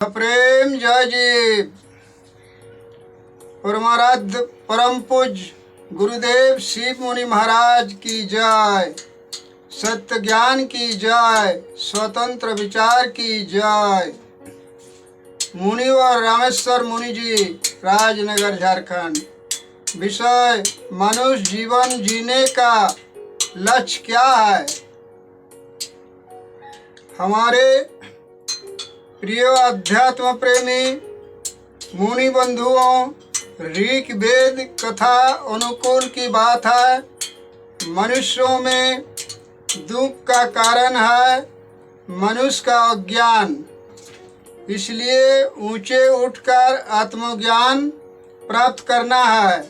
प्रेम जय जी। परमाराध्य परम पूज्य गुरुदेव शिव मुनि महाराज की जय। सत्य ज्ञान की जय। स्वतंत्र विचार की जय। मुनिवर रामेश्वर मुनि जी, राजनगर झारखंड। विषय: मनुष्य जीवन जीने का लक्ष्य क्या है। हमारे प्रिय अध्यात्म प्रेमी मुनि बंधुओं, ऋग वेद कथा अनुकूल की बात है। मनुष्यों में दुख का कारण है मनुष्य का अज्ञान। इसलिए ऊंचे उठकर आत्मज्ञान प्राप्त करना है।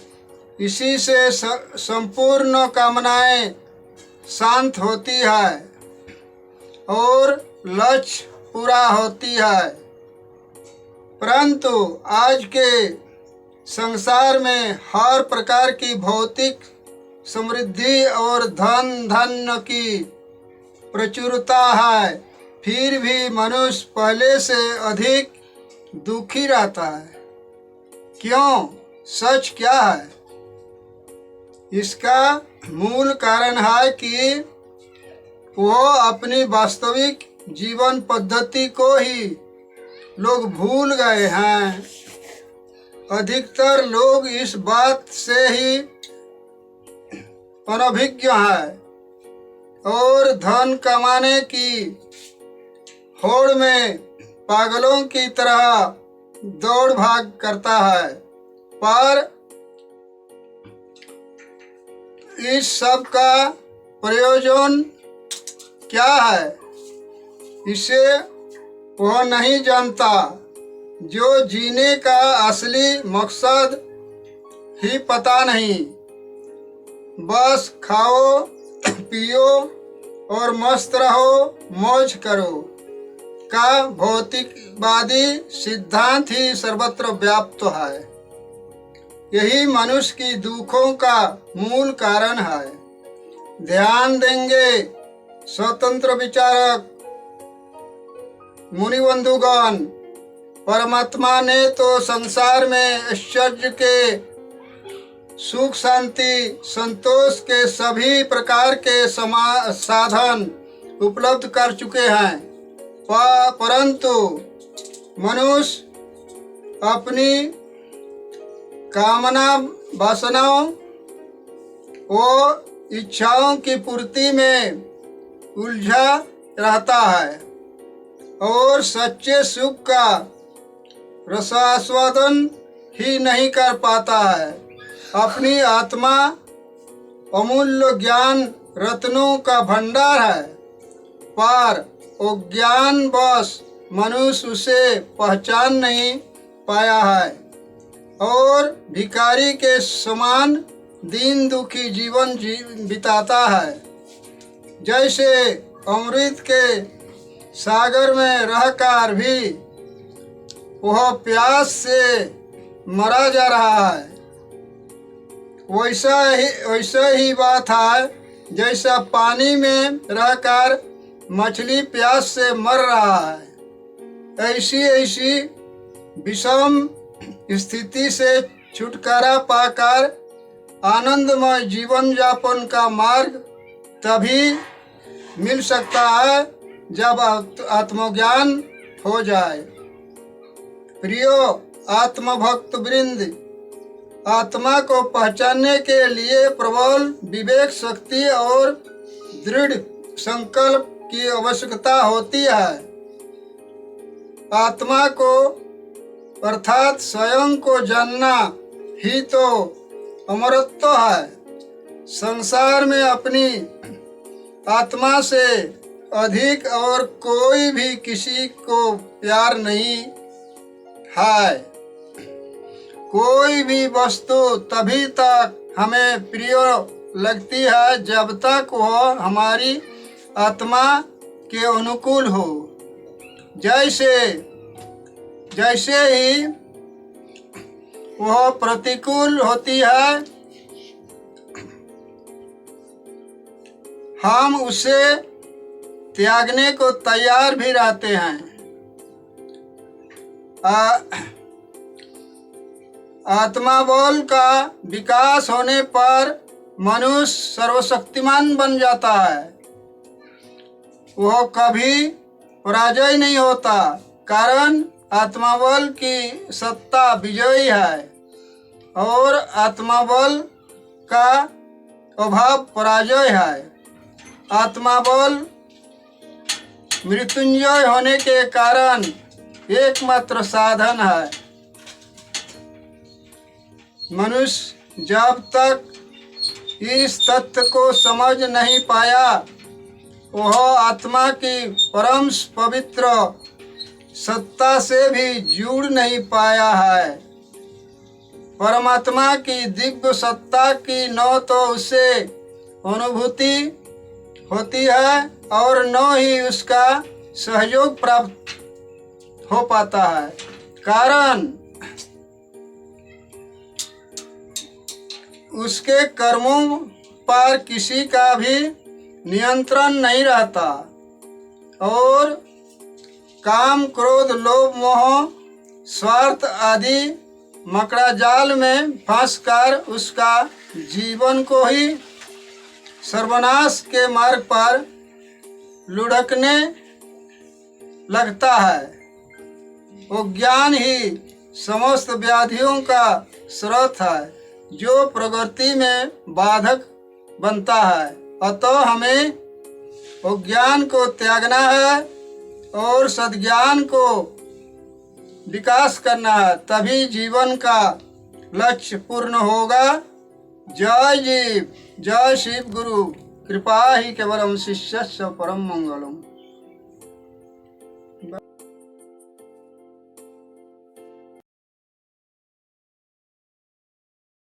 इसी से संपूर्ण कामनाएं शांत होती है और लक्ष्य पूरा होती है। परंतु आज के संसार में हर प्रकार की भौतिक समृद्धि और धन धन्य की प्रचुरता है, फिर भी मनुष्य पहले से अधिक दुखी रहता है। क्यों? सच क्या है? इसका मूल कारण है कि वह अपनी वास्तविक जीवन पद्धति को ही लोग भूल गए हैं। अधिकतर लोग इस बात से ही अनभिज्ञ हैं और धन कमाने की होड़ में पागलों की तरह दौड़ भाग करता है। पर इस सब का प्रयोजन क्या है, इसे वह नहीं जानता। जो जीने का असली मकसद ही पता नहीं, बस खाओ पियो और मस्त रहो, मौज करो का भौतिकवादी सिद्धांत ही सर्वत्र व्याप्त है। यही मनुष्य की दुखों का मूल कारण है। ध्यान देंगे स्वतंत्र विचारक मुनि बंधुगण, परमात्मा ने तो संसार में ऐश्वर्य के, सुख शांति संतोष के सभी प्रकार के साधन उपलब्ध कर चुके हैं। परंतु मनुष्य अपनी कामना वासनाओं व इच्छाओं की पूर्ति में उलझा रहता है और सच्चे सुख का रसास्वादन ही नहीं कर पाता है। अपनी आत्मा अमूल्य ज्ञान रत्नों का भंडार है, पर अज्ञान बस मनुष्य उसे पहचान नहीं पाया है और भिखारी के समान दीन दुखी जीवन बिताता है। जैसे अमृत के सागर में रहकर भी वह प्यास से मरा जा रहा है, वैसा ही बात है जैसा पानी में रहकर मछली प्यास से मर रहा है। ऐसी विषम स्थिति से छुटकारा पाकर आनंदमय जीवन यापन का मार्ग तभी मिल सकता है जब आत्मज्ञान हो जाए। प्रियो आत्मभक्त वृंद, आत्मा को पहचानने के लिए प्रबल विवेक शक्ति और दृढ़ संकल्प की आवश्यकता होती है। आत्मा को अर्थात स्वयं को जानना ही तो अमरत्व है। संसार में अपनी आत्मा से अधिक और कोई भी किसी को प्यार नहीं है। कोई भी वस्तु तभी तक हमें प्रिय लगती है जब तक वह हमारी आत्मा के अनुकूल हो। जैसे ही वह प्रतिकूल होती है, हम उसे त्यागने को तैयार भी रहते हैं। आत्मा बल का विकास होने पर मनुष्य सर्वशक्तिमान बन जाता है। वह कभी पराजय नहीं होता, कारण आत्मा बल की सत्ता विजयी है और आत्मा बल का अभाव पराजय है। आत्मा बल मृत्युंजय होने के कारण एकमात्र साधन है। मनुष्य जब तक इस तत्व को समझ नहीं पाया, वह आत्मा की परम पवित्र सत्ता से भी जुड़ नहीं पाया है। परमात्मा की दिव्य सत्ता की न तो उसे अनुभूति होती है और न ही उसका सहयोग प्राप्त हो पाता है, कारण उसके कर्मों पर किसी का भी नियंत्रण नहीं रहता और काम, क्रोध, लोभ, मोह, स्वार्थ आदि मकड़ा जाल में फंसकर उसका जीवन को ही सर्वनाश के मार्ग पर लुढ़कने लगता है। वो ज्ञान ही समस्त व्याधियों का स्रोत है, जो प्रगति में बाधक बनता है। अतः हमें वो ज्ञान को त्यागना है और सद्ज्ञान को विकास करना है, तभी जीवन का लक्ष्य पूर्ण होगा। जय जीव, जय शिव गुरु, कृपा ही केवलम शिष्यस्य परम मंगलम।